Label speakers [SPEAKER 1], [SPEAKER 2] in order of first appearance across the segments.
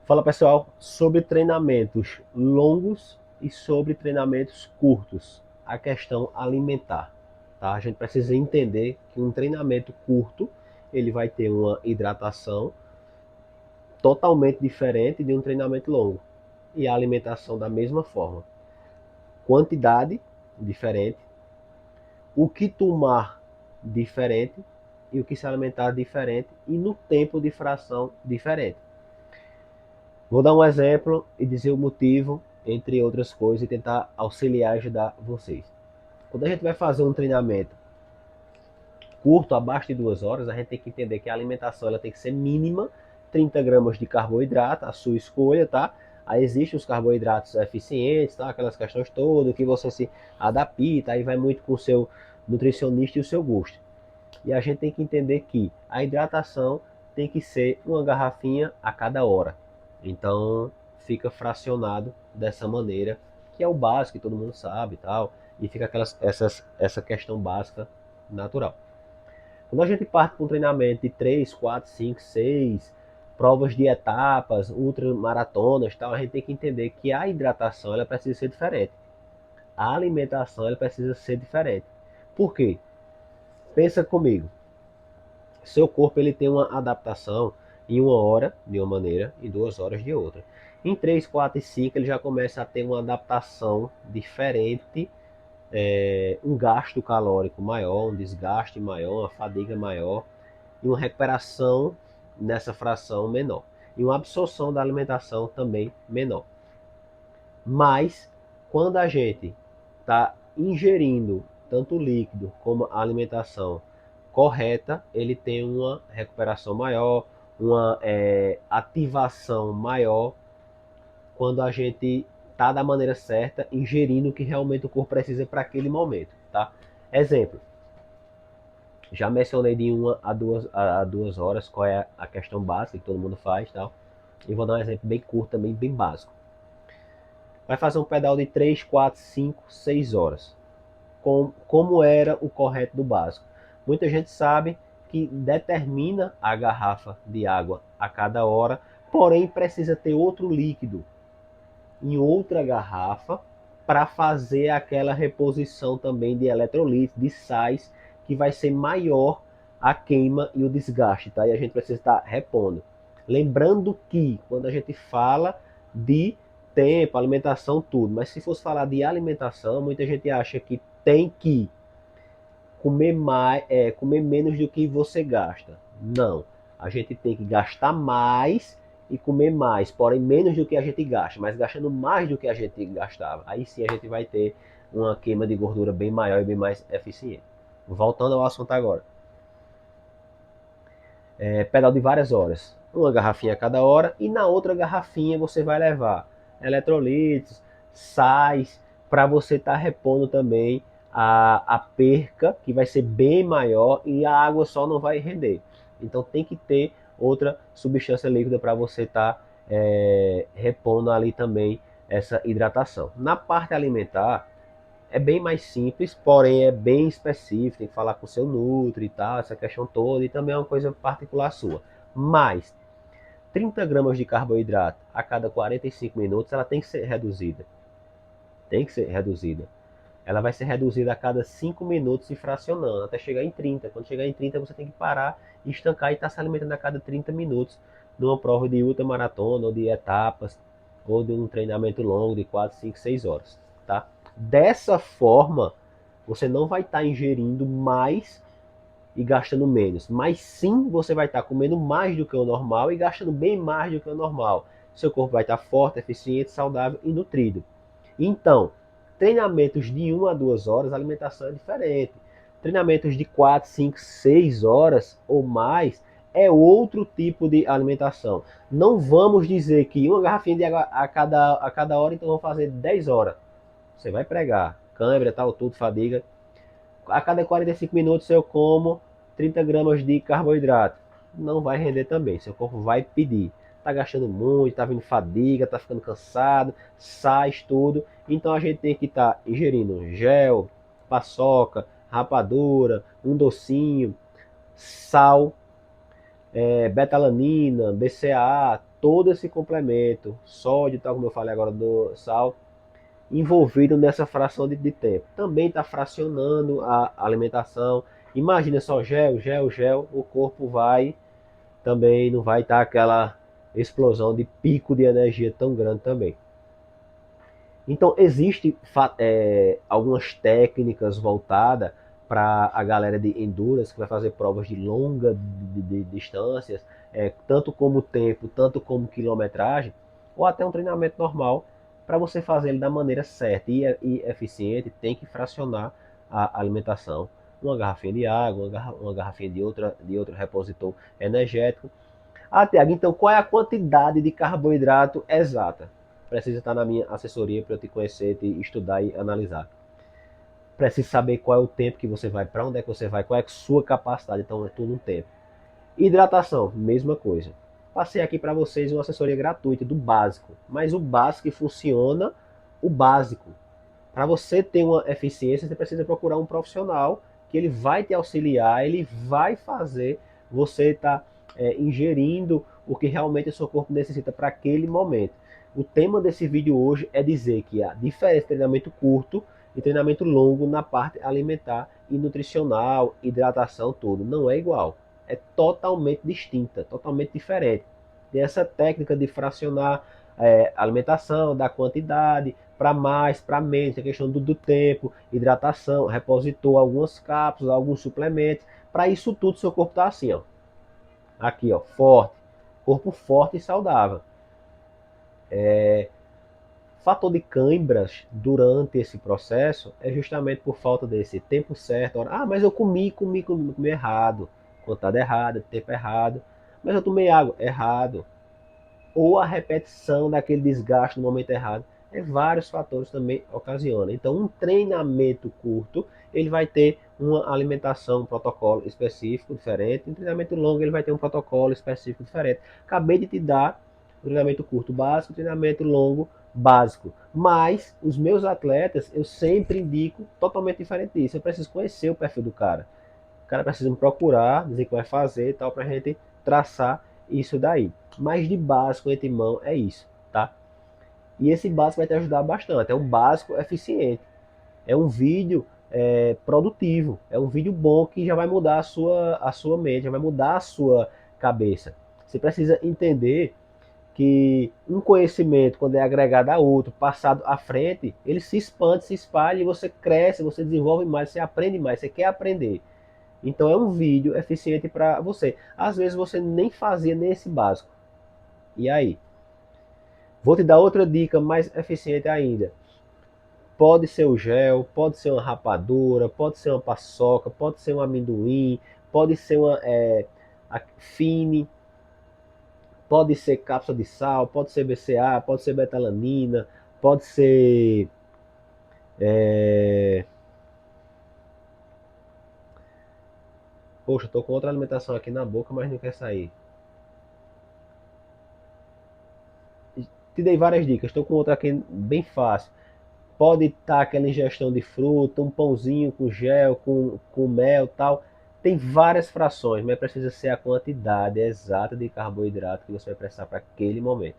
[SPEAKER 1] Fala pessoal, sobre treinamentos longos e sobre treinamentos curtos, a questão alimentar, tá? A gente precisa entender que um treinamento curto, ele vai ter uma hidratação totalmente diferente de um treinamento longo e a alimentação da mesma forma. Quantidade diferente, o que tomar diferente e o que se alimentar diferente e no tempo de fração diferente. Vou dar um exemplo e dizer o motivo, entre outras coisas, e tentar auxiliar e ajudar vocês. Quando a gente vai fazer um treinamento curto, abaixo de 2 horas, a gente tem que entender que a alimentação ela tem que ser mínima, 30 gramas de carboidrato, a sua escolha, tá? Aí existem os carboidratos eficientes, tá? Aquelas questões todas, que você se adapta, aí vai muito com o seu nutricionista e o seu gosto. E a gente tem que entender que a hidratação tem que ser uma garrafinha a cada hora. Então fica fracionado dessa maneira, que é o básico, que todo mundo sabe e tal, e fica essa questão básica natural. Quando a gente parte para um treinamento de 3, 4, 5, 6 provas de etapas, ultramaratonas, tal, a gente tem que entender que a hidratação ela precisa ser diferente. A alimentação ela precisa ser diferente. Por quê? Pensa comigo. Seu corpo ele tem uma adaptação em 1 hora de uma maneira e 2 horas de outra. Em 3, 4 e 5 ele já começa a ter uma adaptação diferente, um gasto calórico maior, um desgaste maior, uma fadiga maior e uma recuperação nessa fração menor. E uma absorção da alimentação também menor. Mas quando a gente está ingerindo tanto o líquido como a alimentação correta, ele tem uma recuperação maior, uma ativação maior quando a gente está da maneira certa, ingerindo o que realmente o corpo precisa para aquele momento, tá? Exemplo, já mencionei de 1 a 2 horas qual é a questão básica que todo mundo faz, tal. E vou dar um exemplo bem curto também, bem básico. Vai fazer um pedal de 3, 4, 5, 6 horas. Como era o correto do básico. Muita gente sabe que determina a garrafa de água a cada hora, porém precisa ter outro líquido em outra garrafa para fazer aquela reposição também de eletrolitos, de sais, que vai ser maior a queima e o desgaste, tá? E a gente precisa estar repondo. Lembrando que quando a gente fala de tempo, alimentação, tudo, mas se fosse falar de alimentação, muita gente acha que tem que comer mais, comer menos do que você gasta. Não, a gente tem que gastar mais e comer mais, porém menos do que a gente gasta, mas gastando mais do que a gente gastava. Aí sim a gente vai ter uma queima de gordura bem maior e bem mais eficiente. Voltando ao assunto agora. Pedal de várias horas. Uma garrafinha a cada hora e na outra garrafinha você vai levar eletrolitos, sais, para você estar repondo também a perca, que vai ser bem maior e a água só não vai render. Então tem que ter outra substância líquida para você estar repondo ali também essa hidratação. Na parte alimentar, é bem mais simples, porém é bem específico, tem que falar com o seu nutri e tal, essa questão toda, e também é uma coisa particular sua. Mas 30 gramas de carboidrato a cada 45 minutos, ela tem que ser reduzida. Tem que ser reduzida. Ela vai ser reduzida a cada 5 minutos e fracionando, até chegar em 30. Quando chegar em 30, você tem que parar, estancar e estar se alimentando a cada 30 minutos numa prova de ultramaratona ou de etapas, ou de um treinamento longo de 4, 5, 6 horas. Tá? Dessa forma, você não vai estar ingerindo mais e gastando menos, mas sim você vai estar comendo mais do que o normal e gastando bem mais do que o normal. Seu corpo vai estar forte, eficiente, saudável e nutrido. Então, treinamentos de 1 a 2 horas, a alimentação é diferente. Treinamentos de 4, 5, 6 horas ou mais é outro tipo de alimentação. Não vamos dizer que uma garrafinha de água a cada hora, então vamos fazer 10 horas. Você vai pregar, câimbra, tal, tudo, fadiga. A cada 45 minutos eu como 30 gramas de carboidrato. Não vai render também, seu corpo vai pedir. Tá gastando muito, tá vindo fadiga, tá ficando cansado, sais tudo. Então a gente tem que estar ingerindo gel, paçoca, rapadura, um docinho, sal, betalanina, BCA, todo esse complemento, sódio, tal como eu falei agora do sal, envolvido nessa fração de tempo. Também está fracionando a alimentação. Imagina só gel, gel, gel, o corpo vai também não vai estar aquela explosão de pico de energia tão grande também. Então existe algumas técnicas voltadas para a galera de endurance que vai fazer provas de longa de distâncias, tanto como tempo, tanto como quilometragem, ou até um treinamento normal. Para você fazer ele da maneira certa e eficiente, tem que fracionar a alimentação. Uma garrafinha de água, uma garrafinha de outro repositor energético. Ah, Tiago, então qual é a quantidade de carboidrato exata? Precisa estar na minha assessoria para eu te conhecer, te estudar e analisar. Precisa saber qual é o tempo que você vai, para onde é que você vai, qual é a sua capacidade. Então é tudo um tempo. Hidratação, mesma coisa. Passei aqui para vocês uma assessoria gratuita do básico, mas o básico funciona o básico. Para você ter uma eficiência, você precisa procurar um profissional que ele vai te auxiliar, ele vai fazer você estar ingerindo o que realmente o seu corpo necessita para aquele momento. O tema desse vídeo hoje é dizer que a diferença de treinamento curto e treinamento longo na parte alimentar e nutricional, hidratação, tudo, não é igual. É totalmente distinta, totalmente diferente. Tem essa técnica de fracionar alimentação, da quantidade, para mais, para menos, a questão do tempo, hidratação, repositor, algumas cápsulas, alguns suplementos. Para isso tudo, seu corpo está assim, ó. Aqui, ó, forte. Corpo forte e saudável. Fator de cãibras durante esse processo é justamente por falta desse tempo certo. Ah, mas eu comi errado. Quantidade errada, tempo errado. Mas eu tomei água, errado. Ou a repetição daquele desgaste no momento errado. Vários fatores também ocasionam. Então, um treinamento curto, ele vai ter uma alimentação, um protocolo específico diferente. Um treinamento longo, ele vai ter um protocolo específico diferente. Acabei de te dar um treinamento curto básico, treinamento longo básico. Mas os meus atletas, eu sempre indico totalmente diferente disso. Eu preciso conhecer o perfil do cara. O cara precisa me procurar, dizer o que vai fazer e tal, pra gente traçar isso daí. Mas de básico, entre mão, é isso, tá? E esse básico vai te ajudar bastante. É um básico eficiente. É um vídeo produtivo. É um vídeo bom que já vai mudar a sua mente, já vai mudar a sua cabeça. Você precisa entender que um conhecimento, quando é agregado a outro, passado à frente, ele se expande, se espalha e você cresce, você desenvolve mais, você aprende mais, você quer aprender. Então é um vídeo eficiente para você. Às vezes você nem fazia nesse básico. E aí? Vou te dar outra dica mais eficiente ainda. Pode ser o gel, pode ser uma rapadura, pode ser uma paçoca, pode ser um amendoim, pode ser uma fine, pode ser cápsula de sal, pode ser BCA, pode ser betalanina, pode ser poxa, tô com outra alimentação aqui na boca, mas não quer sair. Te dei várias dicas, estou com outra aqui bem fácil. Pode estar aquela ingestão de fruta, um pãozinho com gel, com mel tal. Tem várias frações, mas precisa ser a quantidade exata de carboidrato que você vai precisar para aquele momento,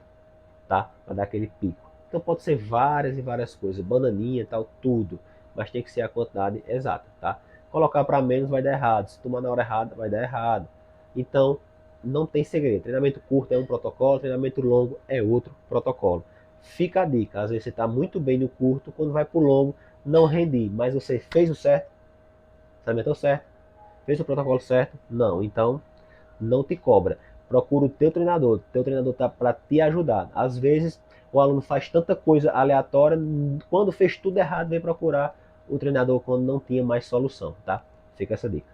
[SPEAKER 1] tá? Para dar aquele pico. Então pode ser várias e várias coisas, bananinha tal, tudo. Mas tem que ser a quantidade exata, tá? Colocar para menos vai dar errado. Se tomar na hora errada, vai dar errado. Então, não tem segredo. Treinamento curto é um protocolo, treinamento longo é outro protocolo. Fica a dica, às vezes você está muito bem no curto, quando vai para o longo, não rendi, mas você fez o certo, se alimentou certo, fez o protocolo certo? Não, então não te cobra. Procura o teu treinador está para te ajudar. Às vezes o aluno faz tanta coisa aleatória, quando fez tudo errado, vem procurar o treinador quando não tinha mais solução, tá? Fica essa dica.